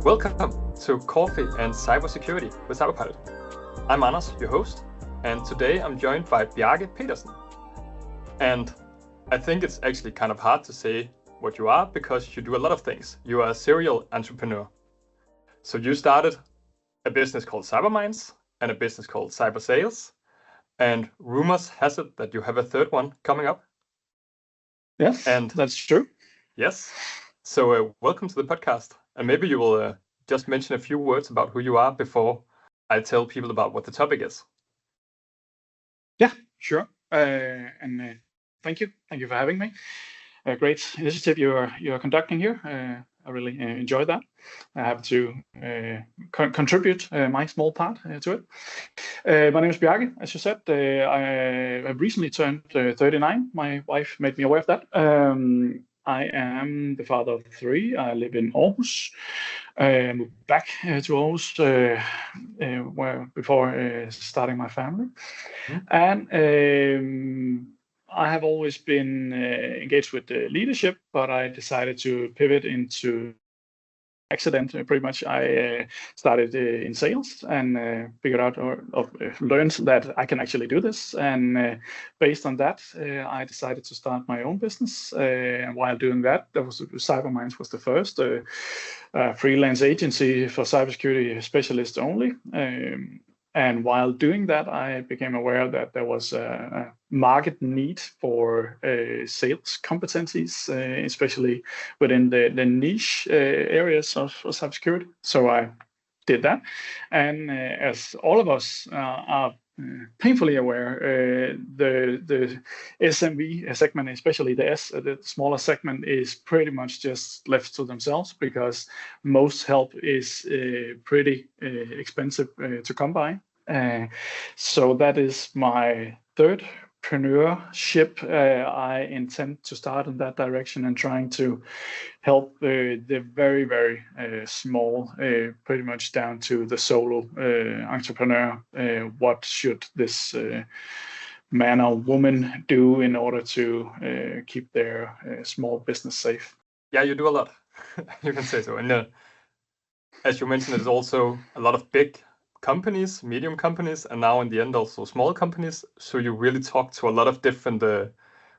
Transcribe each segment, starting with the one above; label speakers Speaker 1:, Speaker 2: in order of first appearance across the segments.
Speaker 1: Welcome to Coffee and Cybersecurity with Cyberpilot. I'm Anders, your host, and today I'm joined by Bjarke Petersen. And I think it's actually kind of hard to say what you are because you do a lot of things. You are a serial entrepreneur. So you started a business called CyberMinds and a business called CyberSales, and rumors has it that you have a third one coming up.
Speaker 2: Yes, and that's true.
Speaker 1: Yes. So welcome to the podcast. And maybe you will just mention a few words about who you are before I tell people about what the topic is.
Speaker 2: Yeah, sure. And thank you for having me. A great initiative you are conducting here. I really enjoy that. I have to contribute my small part to it. My name is Bjarke, as you said. I have recently turned 39. My wife made me aware of that. I am the father of three. I live in Aarhus. Moved back to Aarhus before starting my family. Mm-hmm. And I have always been engaged with leadership, but I decided to pivot into accident. Pretty much, I started in sales and figured out or learned that I can actually do this. And based on that, I decided to start my own business. And while doing that, CyberMinds was the first freelance agency for cybersecurity specialists only. And while doing that, I became aware that there was a market need for sales competencies, especially within the niche areas of cybersecurity. So I did that. And as all of us are painfully aware, the SME segment, especially the smaller segment, is pretty much just left to themselves because most help is pretty expensive to come by. So that is my third entrepreneurship. I intend to start in that direction and trying to help the very, very small, pretty much down to the solo entrepreneur. What should this man or woman do in order to keep their small business safe?
Speaker 1: Yeah, you do a lot. You can say so. And as you mentioned, there's also a lot of big companies, medium companies, and now in the end also small companies. So you really talk to a lot of different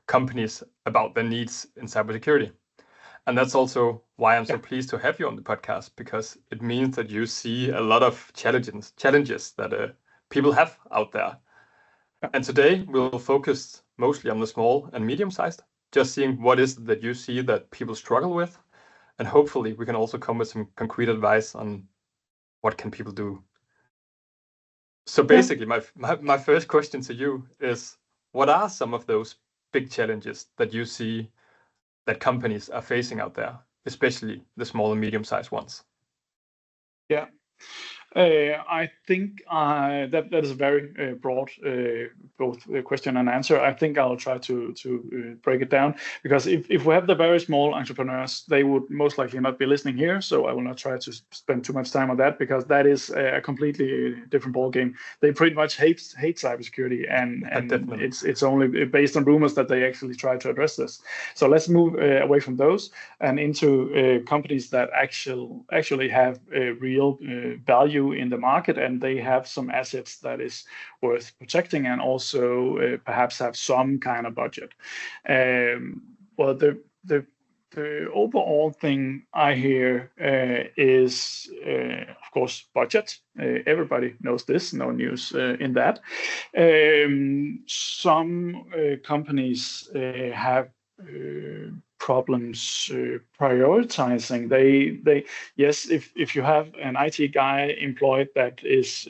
Speaker 1: companies about their needs in cybersecurity. And that's also why I'm so pleased to have you on the podcast, because it means that you see a lot of challenges that people have out there. And today we'll focus mostly on the small and medium-sized, just seeing what is it that you see that people struggle with. And hopefully we can also come with some concrete advice on what can people do. So basically, my first question to you is, what are some of those big challenges that you see that companies are facing out there, especially the small and medium-sized ones?
Speaker 2: Yeah. I think that is a very broad both question and answer. I think I'll try to break it down, because if we have the very small entrepreneurs, they would most likely not be listening here. So I will not try to spend too much time on that, because that is a completely different ballgame. They pretty much hate cybersecurity, and it's only based on rumors that they actually try to address this. So let's move away from those and into companies that actually have real value in the market, and they have some assets that is worth protecting, and also perhaps have some kind of budget. Well, the overall thing I hear is, of course, budget. Everybody knows this, no news in that. Some companies have problems prioritizing. They yes, if you have an IT guy employed that is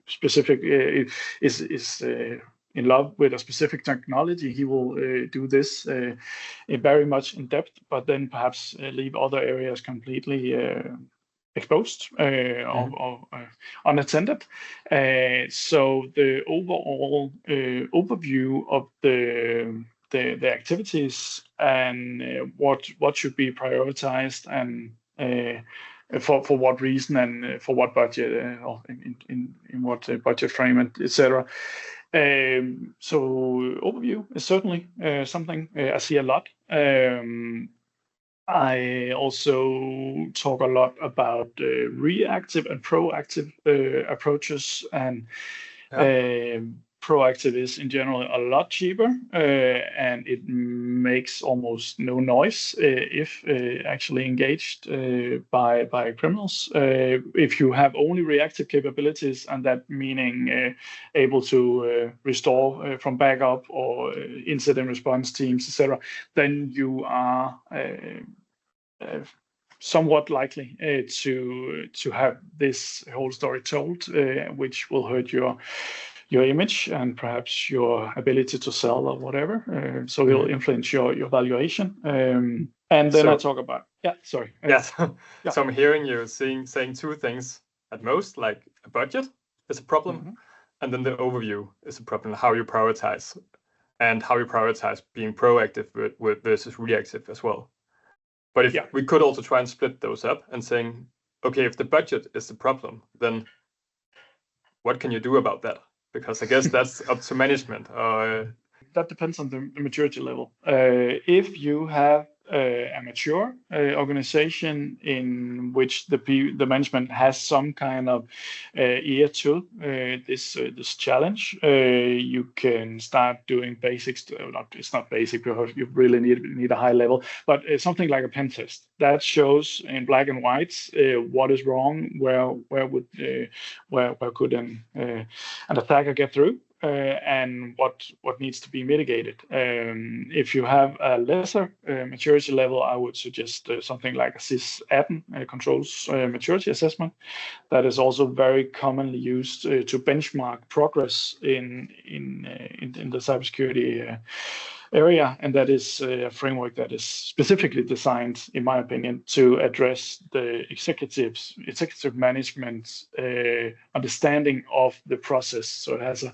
Speaker 2: specific is in love with a specific technology, he will do this very much in depth, but then perhaps leave other areas completely exposed or unattended. So the overall overview of the activities and what should be prioritized, and for what reason, and for what budget, or in what budget frame, etc. So overview is certainly something I see a lot. I also talk a lot about reactive and proactive approaches, and proactive is in general a lot cheaper, and it makes almost no noise if actually engaged by criminals. If you have only reactive capabilities, and that meaning able to restore from backup or incident response teams, etc., then you are somewhat likely to have this whole story told, which will hurt your image and perhaps your ability to sell or whatever. So it'll influence your valuation. And then I talk about sorry.
Speaker 1: Yes. So I'm hearing you saying two things at most, like a budget is a problem, and then the overview is a problem, how you prioritize, and how you prioritize being proactive versus reactive as well. But if we could also try and split those up and saying, okay, if the budget is the problem, then what can you do about that? Because I guess that's up to management.
Speaker 2: That depends on the maturity level. If you have a mature organization in which the management has some kind of ear to this challenge, you can start doing basics. It's not basic because you really need a high level, but something like a pen test that shows in black and white what is wrong, where could an attacker get through. And what needs to be mitigated. If you have a lesser maturity level, I would suggest something like a CyberSales controls maturity assessment. That is also very commonly used to benchmark progress in the cybersecurity area, and that is a framework that is specifically designed, in my opinion, to address the executive management understanding of the process. So it has a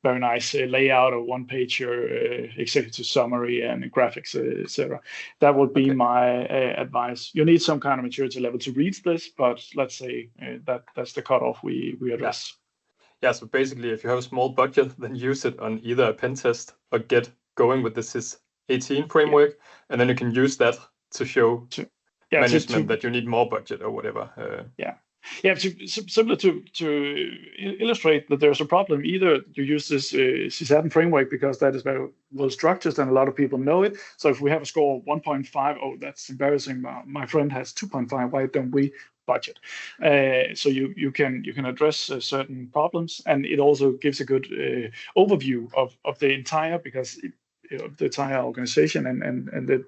Speaker 2: very nice layout, a one-pager executive summary and graphics, etc. That would be my advice. You need some kind of maturity level to read this, but let's say that's the cutoff we address.
Speaker 1: Yeah, so basically, if you have a small budget, then use it on either a pen test or get going with the CIS 18 framework, and then you can use that to show management that you need more budget or whatever.
Speaker 2: Similar to illustrate that there's a problem. Either you use this CyberSales framework because that is very well structured and a lot of people know it. So if we have a score of 1.5, oh, that's embarrassing. My friend has 2.5. Why don't we budget? So you can address certain problems, and it also gives a good overview of the entire the entire organization and the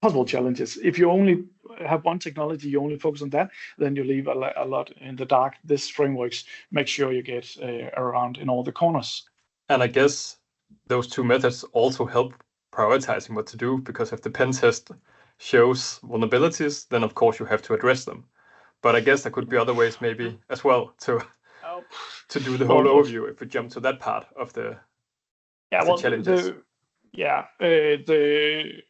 Speaker 2: possible challenges. If you only have one technology, you only focus on that, then you leave a lot in the dark. This frameworks make sure you get around in all the corners.
Speaker 1: And I guess those two methods also help prioritizing what to do, because if the pen test shows vulnerabilities, then of course you have to address them. But I guess there could be other ways maybe as well to do the whole overview if we jump to that part of the challenges.
Speaker 2: The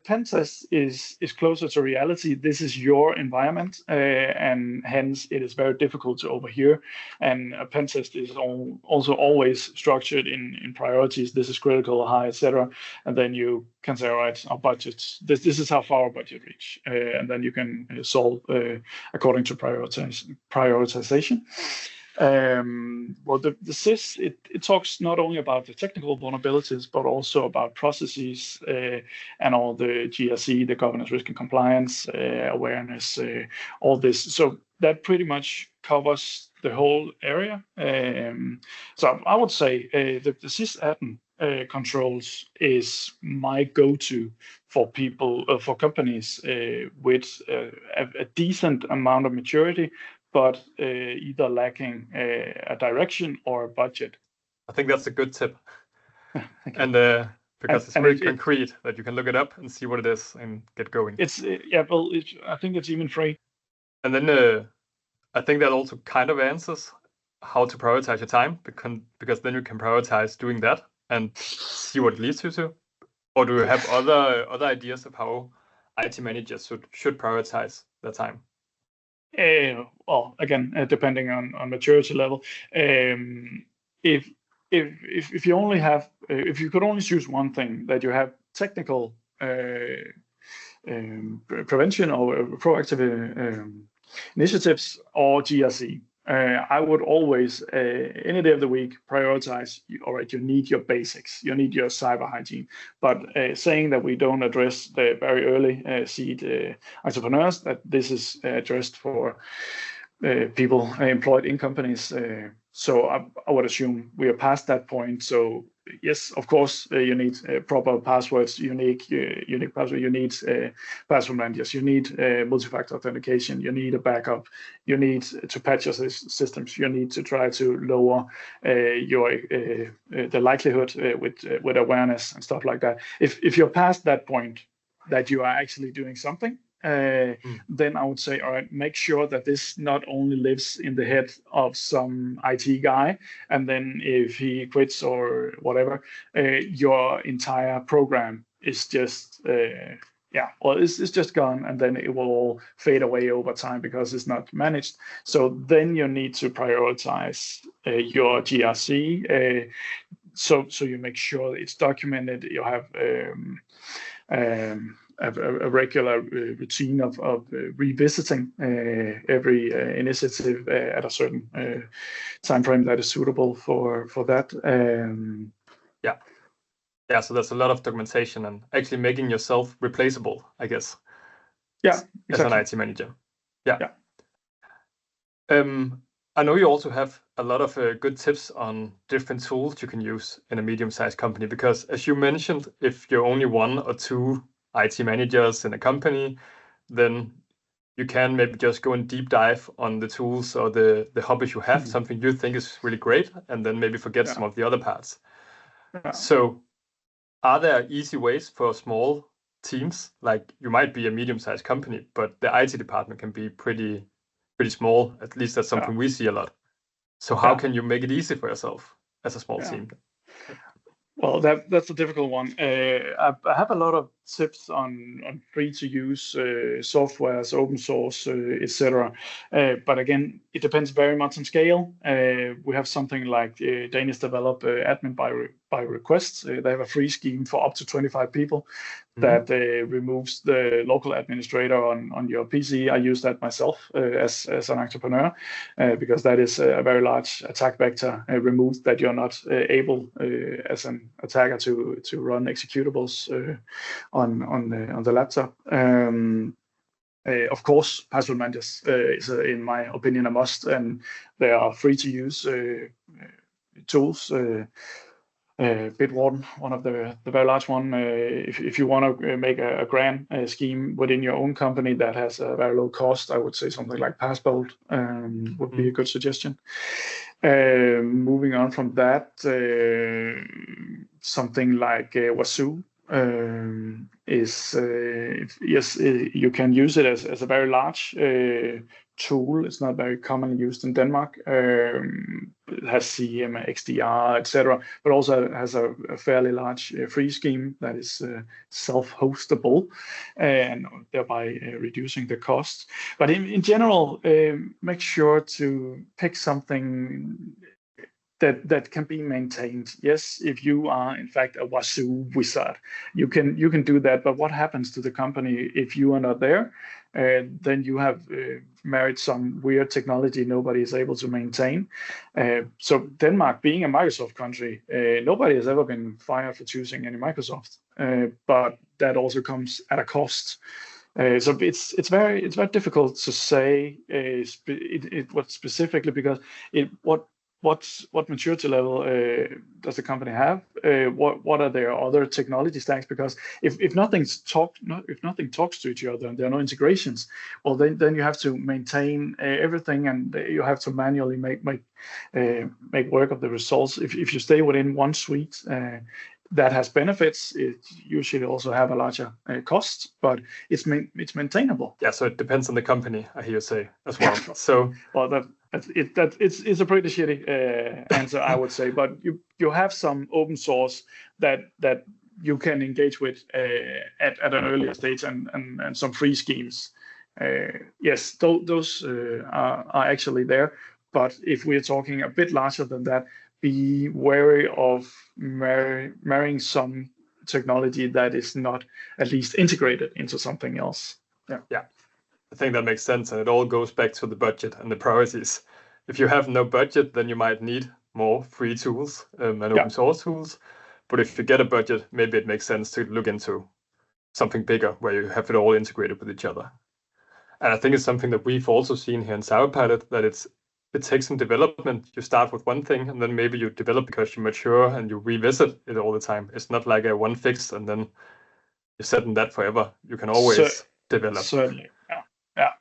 Speaker 2: pen test is closer to reality. This is your environment, and hence it is very difficult to overhear. And a pen test is also always structured in priorities. This is critical, high, etc. And then you can say, all right, our budget. This is how far our budget reach, and then you can solve according to prioritization. The CIS, it talks not only about the technical vulnerabilities, but also about processes and all the GRC, the governance, risk and compliance, awareness, all this. So that pretty much covers the whole area. So I would say the CyberSales controls is my go-to for people, for companies with a decent amount of maturity, but either lacking a direction or a budget.
Speaker 1: I think that's a good tip. And because it's very concrete that you can look it up and see what it is and get going.
Speaker 2: I think it's even free.
Speaker 1: And then I think that also kind of answers how to prioritize your time, because then you can prioritize doing that and see what it leads you to. Or do you have other ideas of how IT managers should prioritize their time?
Speaker 2: Well, again, depending on maturity level, if you only have, if you could only choose one thing, that you have technical prevention or proactive initiatives, or GRC. I would always, any day of the week, prioritize. All right, you need your basics, you need your cyber hygiene. But saying that we don't address the very early seed entrepreneurs, that this is addressed for people employed in companies. So I would assume we are past that point. So yes, of course, you need proper passwords, unique password, you need password managers, you need multi-factor authentication, you need a backup, you need to patch your systems, you need to try to lower the likelihood with awareness and stuff like that. If you're past that point, that you are actually doing something, then I would say, all right, make sure that this not only lives in the head of some IT guy, and then if he quits or whatever, your entire program is just it's just gone, and then it will all fade away over time because it's not managed. So then you need to prioritize your GRC. So you make sure it's documented. You have a regular routine of revisiting every initiative at a certain time frame that is suitable for that.
Speaker 1: Yeah, so there's a lot of documentation and actually making yourself replaceable, I guess.
Speaker 2: Yeah, exactly.
Speaker 1: As an IT manager. Yeah. I know you also have a lot of good tips on different tools you can use in a medium-sized company, because as you mentioned, if you're only one or two IT managers in a company, then you can maybe just go and deep dive on the tools or the hobbies you have, something you think is really great, and then maybe forget some of the other parts. So are there easy ways for small teams? Like, you might be a medium-sized company, but the IT department can be pretty small. At least that's something we see a lot. So how can you make it easy for yourself as a small team?
Speaker 2: Well, that's a difficult one. I have a lot of tips on free-to-use softwares, open source, etc. But again, it depends very much on scale. We have something like Danish Develop Admin by Request. They have a free scheme for up to 25 people that removes the local administrator on your PC. I use that myself as an entrepreneur because that is a very large attack vector removed that you're not able as an attacker to run executables on the laptop. Of course, password managers is, in my opinion, a must, and they are free to use tools. Bitwarden, one of the very large one. If you want to make a grand scheme within your own company that has a very low cost, I would say something like Passbol would be a good suggestion. Moving on from that, something like Wazuh is yes, you can use it as a very large tool. It's not very commonly used in Denmark. It has CM, XDR, etc., but also has a fairly large free scheme that is self-hostable and thereby reducing the cost. But in general, make sure to pick something that can be maintained. Yes, if you are in fact a Wazuh wizard, you can do that. But what happens to the company if you are not there? Then you have married some weird technology nobody is able to maintain. So Denmark, being a Microsoft country, nobody has ever been fired for choosing any Microsoft. But that also comes at a cost. So it's very difficult to say what specifically, because what maturity level does the company have? What are their other technology stacks? Because if nothing talks to each other and there are no integrations, well then you have to maintain everything, and you have to manually make work of the results. If you stay within one suite that has benefits, it usually also have a larger cost, but it's maintainable.
Speaker 1: Yeah, so it depends on the company, I hear you say as well. So
Speaker 2: well, it's a pretty shitty answer, I would say. But you have some open source that you can engage with at an earlier stage, and some free schemes. Yes, those are actually there. But if we're talking a bit larger than that, be wary of marrying some technology that is not at least integrated into something else.
Speaker 1: Yeah, I think that makes sense, and it all goes back to the budget and the priorities. If you have no budget, then you might need more free tools and open source tools. But if you get a budget, maybe it makes sense to look into something bigger where you have it all integrated with each other. And I think it's something that we've also seen here in CyberPilot, that it takes some development. You start with one thing, and then maybe you develop because you mature and you revisit it all the time. It's not like a one fix and then you're set in that forever. You can always develop.
Speaker 2: Certainly, yeah.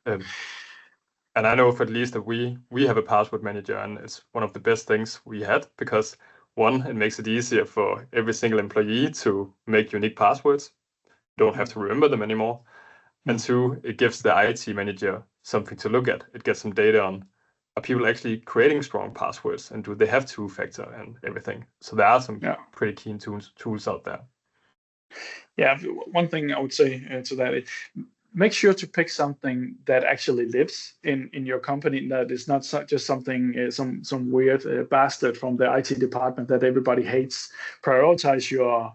Speaker 1: And I know, for at least, that we have a password manager, and it's one of the best things we had, because one, it makes it easier for every single employee to make unique passwords. You don't have to remember them anymore. And two, it gives the IT manager something to look at. It gets some data on, are people actually creating strong passwords, and do they have two-factor and everything? So there are some pretty keen tools out there.
Speaker 2: Yeah, one thing I would say to that is, make sure to pick something that actually lives in your company, that is not just something, some weird bastard from the IT department that everybody hates. Prioritize your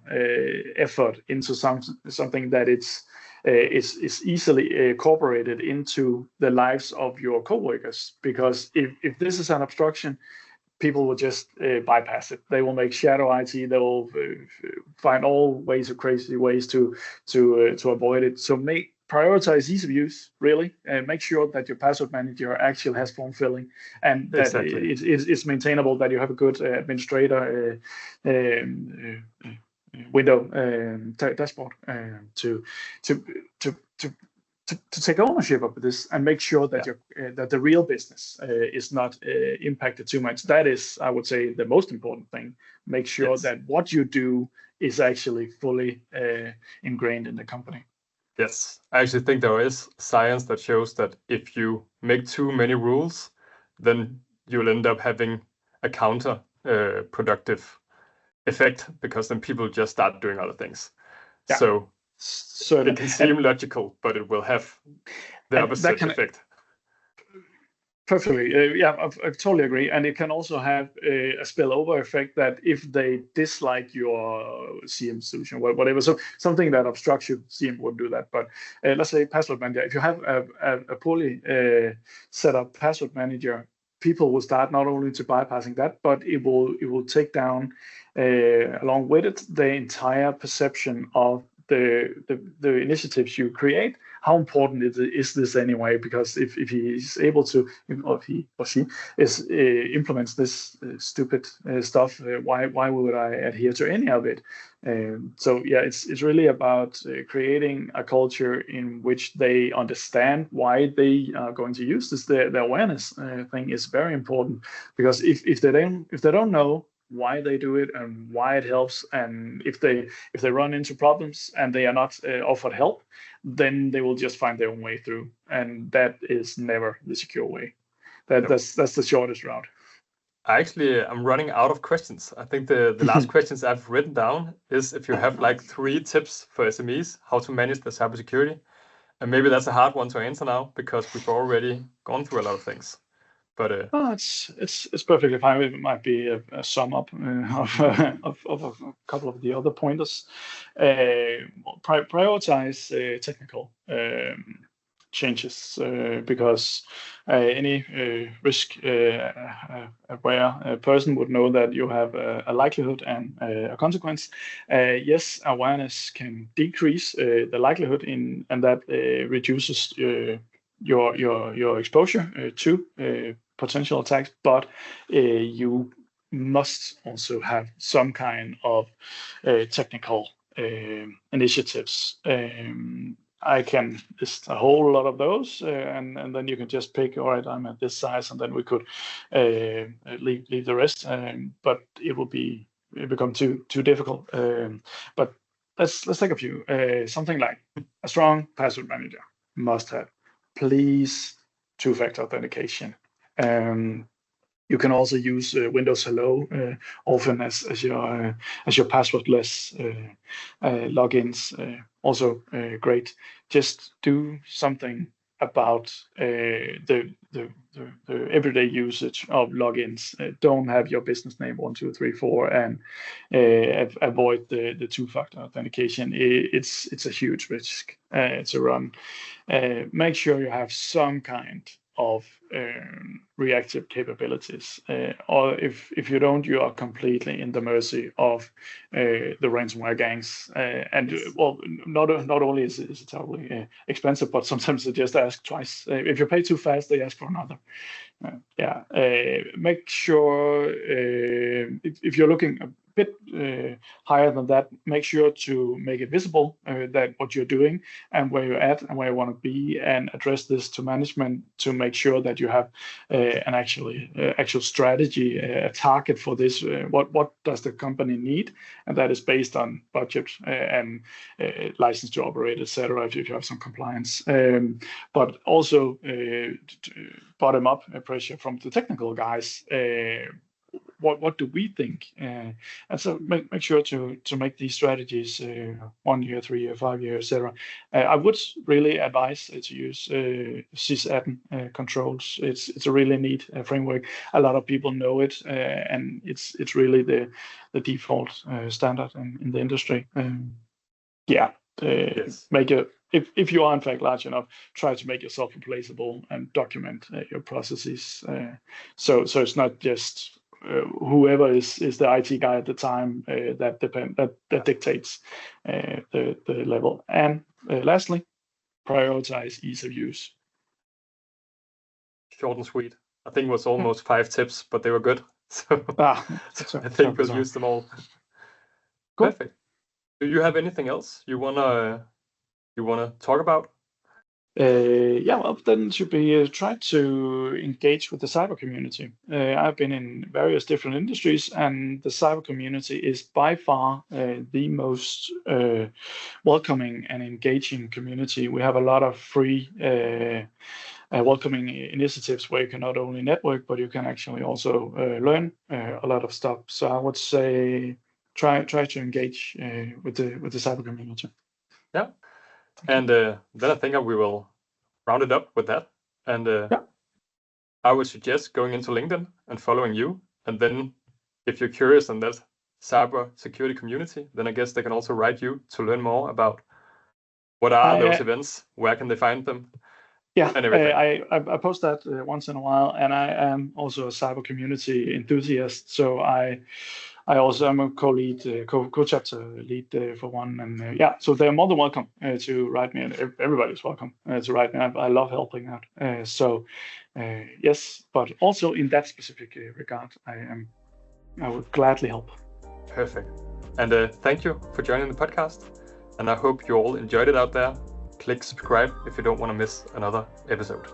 Speaker 2: effort into something that is easily incorporated into the lives of your coworkers. Because if this is an obstruction, people will just bypass it. They will make shadow IT. They will find all ways of crazy ways to avoid it. So prioritize ease of use, really, and make sure that your password manager actually has form filling, and that it's maintainable, that you have a good administrator window dashboard to take ownership of this, and make sure that that the real business is not impacted too much. That is, I would say, the most important thing. Make sure that what you do is actually fully ingrained in the company.
Speaker 1: Yes, I actually think there is science that shows that if you make too many rules, then you'll end up having a counter-productive effect, because then people just start doing other things. Yeah. So it can seem logical, but it will have the opposite effect.
Speaker 2: Perfectly. I totally agree. And it can also have a spillover effect, that if they dislike your CM solution, whatever, so something that obstructs you, CM would do that. But let's say password manager, if you have a poorly set up password manager, people will start not only to bypassing that, but it will take down along with it the entire perception of the initiatives you create. How important is this anyway? Because if he is able to, or if he or she implements this stupid stuff, why would I adhere to any of it? So yeah, it's really about creating a culture in which they understand why they are going to use this. The awareness thing is very important, because if they don't know why they do it and why it helps, and if they run into problems and they are not offered help, then they will just find their own way through, and that is never the secure way. That's the shortest route.
Speaker 1: I'm running out of questions. I think the last questions I've written down is if you have like 3 tips for SMEs how to manage their cybersecurity, and maybe that's a hard one to answer now because we've already gone through a lot of things. But
Speaker 2: it's perfectly fine. It might be a sum up of a couple of the other pointers. Prioritize technical changes, because any risk aware person would know that you have a likelihood and a consequence. Yes, awareness can decrease the likelihood and that reduces your exposure to potential attacks, but you must also have some kind of technical initiatives. I can list a whole lot of those, and then you can just pick, all right, I'm at this size, and then we could leave the rest, but it become too difficult. But let's take a few. Something like a strong password manager must have, please, two-factor authentication. You can also use Windows Hello often as your passwordless logins. Also great. Just do something about the everyday usage of logins. Don't have your business name 1, 2, 3, 4, and avoid the two-factor authentication. It's a huge risk to run. Make sure you have some kind of reactive capabilities, or if you don't, you are completely in the mercy of the ransomware gangs. And well, not only is it terribly expensive, but sometimes they just ask twice. If you pay too fast, they ask for another. Make sure if you're looking a bit higher than that, make sure to make it visible that what you're doing and where you're at and where you want to be, and address this to management to make sure that you have an actual strategy, a target for this. What does the company need, and that is based on budget and license to operate, etc. If you have some compliance, but also bottom up pressure from the technical guys. What do we think? And so make sure to make these strategies 1 year, 3 year, 5 years, etc. I would really advise to use sysadmin controls. It's a really neat framework. A lot of people know it, and it's really the default standard in the industry.
Speaker 1: Yes.
Speaker 2: Make it. If you are in fact large enough, try to make yourself replaceable and document your processes. So it's not just whoever is the IT guy at the time that dictates the level. And lastly, prioritize ease of use.
Speaker 1: Short and sweet. I think it was almost 5 tips, but they were good. So I think we'll use them all. Cool. Perfect. Do you have anything else you wanna talk about?
Speaker 2: Well, then it should be try to engage with the cyber community. I've been in various different industries, and the cyber community is by far the most welcoming and engaging community. We have a lot of free welcoming initiatives where you can not only network, but you can actually also learn a lot of stuff. So I would say try to engage with the cyber community.
Speaker 1: Yeah. And then I think we will round it up with that. And I would suggest going into LinkedIn and following you. And then if you're curious on that cyber security community, then I guess they can also write you to learn more about what are those events, where can they find them.
Speaker 2: Yeah, I post that once in a while, and I am also a cyber community enthusiast. So I also am a co-lead, co-chapter lead for one, and so they're more than welcome to write me, and everybody's welcome to write me. I love helping out. Yes, but also in that specific regard, I would gladly help.
Speaker 1: Perfect. And thank you for joining the podcast, and I hope you all enjoyed it out there. Click subscribe if you don't want to miss another episode.